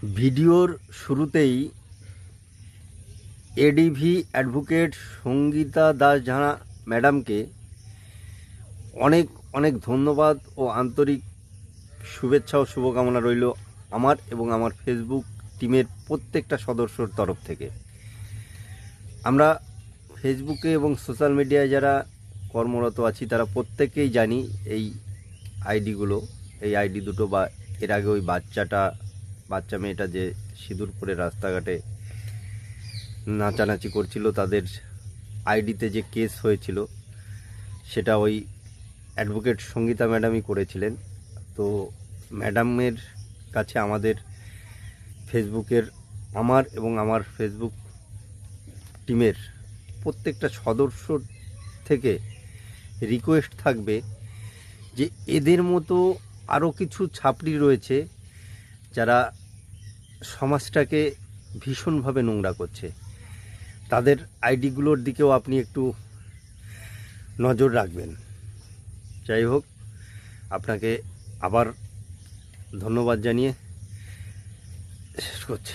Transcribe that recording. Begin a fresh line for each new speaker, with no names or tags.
ভিডিওর শুরুতেই ADV advocate Sangeeta Das ঝাড়া ম্যাডামকে অনেক অনেক ধন্যবাদ ও আন্তরিক শুভেচ্ছা ও শুভকামনা রইল আমার এবং আমার ফেসবুক টিমের প্রত্যেকটা সদস্যর তরফ থেকে। আমরা ফেসবুকে এবং সোশ্যাল মিডিয়ায় যারা কর্মরত আছি তারা প্রত্যেকেই জানি এই আইডি দুটো, বা এর আগে ওই বাচ্চা মেয়েটা যে সিঁদুর পরে রাস্তাঘাটে নাচানাচি করছিল, তাদের আইডিতে যে কেস হয়েছিল সেটা ওই অ্যাডভোকেট সঙ্গীতা ম্যাডামই করেছিলেন। তো ম্যাডামের কাছে আমাদের ফেসবুকের আমার এবং আমার ফেসবুক টিমের প্রত্যেকটা সদস্য থেকে রিকোয়েস্ট থাকবে যে এদের মতো আরও কিছু ছাপড়ি রয়েছে যারা সমাজটাকে ভীষণভাবে নোংরা করছে। তাদের আইডিগুলোর দিকেও আপনি একটু নজর রাখবেন। যাই হোক, আপনাকে আবার ধন্যবাদ জানিয়ে শেষ করছি।